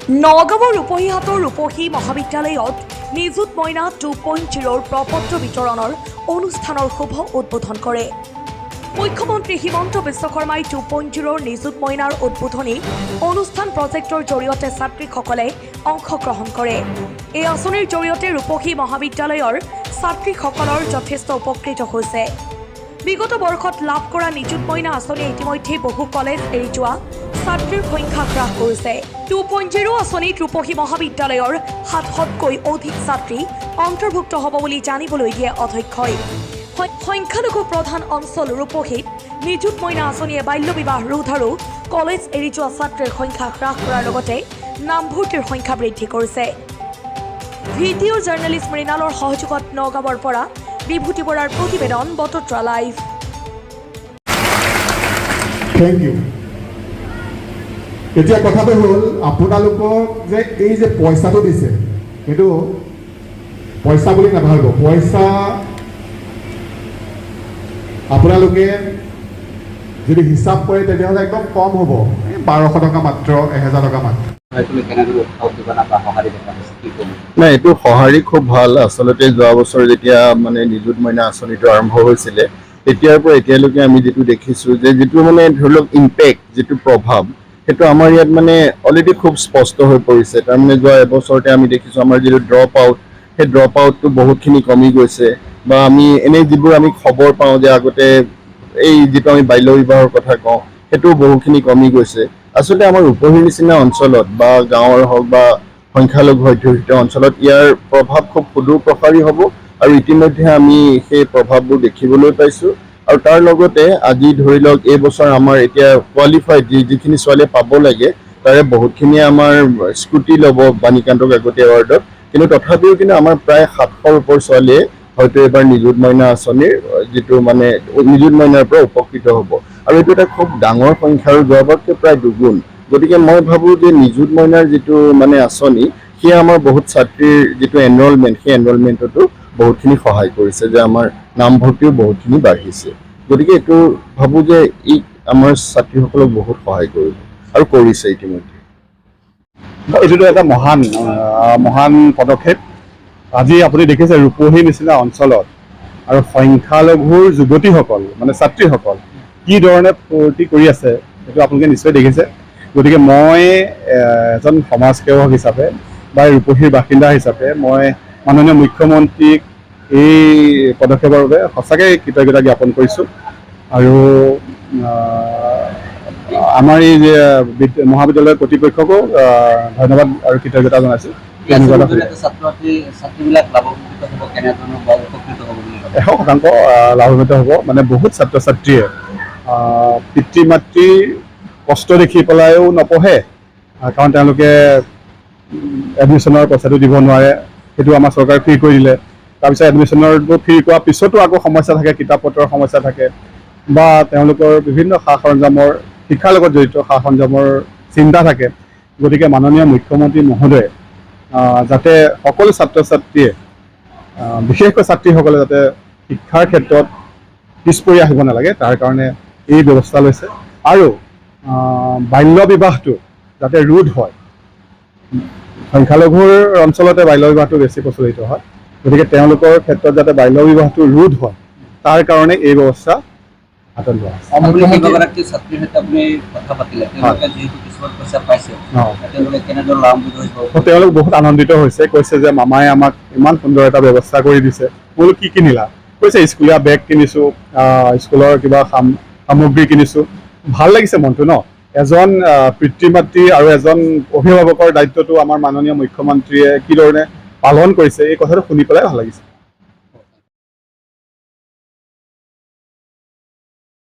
নগাঁৱৰ ৰূপহীহাটৰ ৰূপহী মহাবিদ্যালয়ত নিযুত মইনা 2.0 প্ৰপত্ৰ বিতৰণৰ অনুষ্ঠানৰ শুভ উদ্বোধন কৰে। মুখ্যমন্ত্ৰী হিমন্ত বিশ্ব শৰ্মাই 2.0 নিযুত মইনাৰ উদ্বোধনী অনুষ্ঠান প্ৰজেক্টৰ জৰিয়তে ছাত্ৰীসকলে অংশগ্ৰহণ কৰে। এই আঁচনিৰ জৰিয়তে ৰূপহী মহাবিদ্যালয়ৰ ছাত্ৰীসকলৰ যথেষ্ট উপকৃত হৈছে। বিগত বৰ্ষত লাভ কৰা নিযুত মইনা আঁচনিয়ে ইতিমধ্যে বহু কলেজ এৰি যোৱা ছাত্ৰীৰ সংখ্যা হ্ৰাস কৰিছে। 2.0 আঁচনিত ৰূপহী মহাবিদ্যালয়ৰ 700তকৈ অধিক ছাত্ৰী অন্তৰ্ভুক্ত হ'ব বুলি জানিবলৈ দিয়ে অধ্যক্ষই। সংখ্যালঘু প্ৰধান অঞ্চল ৰূপহীত নিযুত মইনা আঁচনিয়ে বাল্য বিবাহ ৰোধ আৰু কলেজ এৰি যোৱা ছাত্ৰীৰ সংখ্যা হ্ৰাস কৰাৰ লগতে নামভৰ্তিৰ সংখ্যা বৃদ্ধি কৰিছে। ভিডিঅ' জাৰ্নেলিষ্ট মৃণালৰ সহযোগত নগাঁৱৰ পৰা বিভূতি বৰাৰ প্ৰতিবেদন বটদ্ৰা লাইভ। Thank U. এতিয়া কথাটো হ'ল আপোনালোকক যে এই যে পইচাটো দিছে সেইটো পইচা বুলি নাভাবিব। পইচা আপোনালোকে যদি হিচাপ কৰে তেতিয়াহ'লে একদম কম হ'ব, 1200 টকা মাত্ৰ, 1000 টকা মাত্ৰ। নাই, এইটো সঁহাৰি খুব ভাল। আচলতে যোৱা বছৰ যেতিয়া মানে নিযুত মইনা আঁচনিটো আৰম্ভ হৈছিলে তেতিয়াৰ পৰা এতিয়ালৈকে আমি যিটো দেখিছোঁ যে যিটো মানে ধৰি লওক ইম্পেক্ট, যিটো প্ৰভাৱ, সেইটো আমাৰ ইয়াত মানে অলৰেডি খুব স্পষ্ট হৈ পৰিছে। তাৰমানে যোৱা এবছৰতে আমি দেখিছোঁ আমাৰ যিটো ড্ৰপ আউট, সেই ড্ৰপ আউটটো বহুতখিনি কমি গৈছে। বা আমি এনেই যিবোৰ আমি খবৰ পাওঁ যে আগতে এই যিটো আমি বাল্য বিবাহৰ কথা কওঁ সেইটোও বহুখিনি কমি গৈছে। আচলতে আমাৰ ৰূপহীৰ নিচিনা অঞ্চলত বা গাঁৱৰ হওক বা সংখ্যালঘু অধ্যুষিত অঞ্চলত ইয়াৰ প্ৰভাৱ খুব সুদূৰ প্ৰসাৰী হ'ব আৰু ইতিমধ্যে আমি সেই প্ৰভাৱবোৰ দেখিবলৈ পাইছোঁ। আৰু তাৰ লগতে আজি ধৰি লওক এই বছৰ আমাৰ এতিয়া কোৱালিফাইড যিখিনি ছোৱালীয়ে পাব লাগে তাৰে বহুতখিনিয়ে আমাৰ স্কুটি ল'ব বাণীকান্ত কাকতি এৱাৰ্ডত, কিন্তু তথাপিও কিন্তু আমাৰ প্ৰায় 700ৰ ওপৰ ছোৱালীয়ে হয়তো এইবাৰ নিযুত মইনা আঁচনিৰ যিটো মানে নিযুত মইনাৰ পৰা উপকৃত হ'ব। আৰু এইটো এটা খুব ডাঙৰ সংখ্যা আৰু যোৱাবাৰতকৈ প্ৰায় দুগুণ। গতিকে মই ভাবোঁ যে নিযুত মইনাৰ যিটো মানে আঁচনি সেয়া আমাৰ বহুত ছাত্ৰীৰ যিটো এনৰলমেণ্ট, সেই এনৰলমেণ্টতো বহুতখিনি সহায় কৰিছে, যে আমাৰ নামভৰ্তিও বহুতখিনি বাঢ়িছে। গতিকে এইটো ভাবোঁ যে ই আমাৰ ছাত্ৰীসকলক বহুত সহায় কৰিব আৰু কৰিছে ইতিমধ্যে। এইটোতো এটা মহান পদক্ষেপ। আজি আপুনি দেখিছে ৰূপহীৰ নিচিনা অঞ্চলত আৰু সংখ্যালঘুৰ যুৱতীসকল মানে ছাত্ৰীসকল কি ধৰণে ফূৰ্তি কৰি আছে সেইটো আপোনালোকে নিশ্চয় দেখিছে। গতিকে মই এজন সমাজসেৱক হিচাপে বা ৰূপহীৰ বাসিন্দা হিচাপে মই মাননীয় মুখ্যমন্ত্ৰীক এই পদক্ষেপৰ বাবে সঁচাকৈ কৃতজ্ঞতা জ্ঞাপন কৰিছোঁ। আৰু আমাৰ এই যে মহাবিদ্যালয়ৰ কৰ্তৃপক্ষকো ধন্যবাদ আৰু কৃতজ্ঞতা জনাইছোঁ। 100% লাভান্বিত হ'ব। মানে বহুত ছাত্ৰ ছাত্ৰীয়ে পিতৃ মাতৃৰ কষ্ট দেখি পেলাইও নপঢ়ে, কাৰণ তেওঁলোকে এডমিশ্যনৰ পইচাটো দিব নোৱাৰে, সেইটো আমাৰ চৰকাৰে ফ্ৰী কৰি দিলে। তাৰপিছত এডমিশ্যনৰটো ফ্ৰী কৰাৰ পিছতো আকৌ সমস্যা থাকে, কিতাপ পত্ৰৰ সমস্যা থাকে বা তেওঁলোকৰ বিভিন্ন সা সৰঞ্জামৰ, শিক্ষাৰ লগত জড়িত সা সৰঞ্জামৰ চিন্তা থাকে। গতিকে মাননীয় মুখ্যমন্ত্ৰী মহোদয়ে যাতে সকলো ছাত্ৰ ছাত্ৰীয়ে, বিশেষকৈ ছাত্ৰীসকলে যাতে শিক্ষাৰ ক্ষেত্ৰত পিছ পৰি আহিব নালাগে তাৰ কাৰণে এই ব্যৱস্থা লৈছে। আৰু বাল্য বিবাহটো যাতে ৰোধ হয়, সংখ্যালঘুৰ অঞ্চলতে বাল্য বিবাহটো বেছি প্ৰচলিত হয়, গতিকে তেওঁলোকৰ ক্ষেত্ৰত যাতে বাল্য বিবাহটো ৰোধ হয় তাৰ কাৰণে এই ব্যৱস্থা হাতত লোৱা হৈছে। তেওঁলোক বহুত আনন্দিত হৈছে, কৈছে যে মামাই আমাক ইমান সুন্দৰ এটা ব্যৱস্থা কৰি দিছে। বোলো কি কিনিলা? কৈছে স্কুলীয়া বেগ কিনিছোঁ, স্কুলৰ কিবা সামগ্ৰী কিনিছোঁ। ভাল লাগিছে মনটো ন। এজন পিতৃ মাতৃ আৰু এজন অভিভাৱকৰ দায়িত্বটো আমাৰ মাননীয় মুখ্যমন্ত্ৰীয়ে কি ধৰণে পালন কৰিছে এই কথাটো শুনি পেলাই ভাল লাগিছে।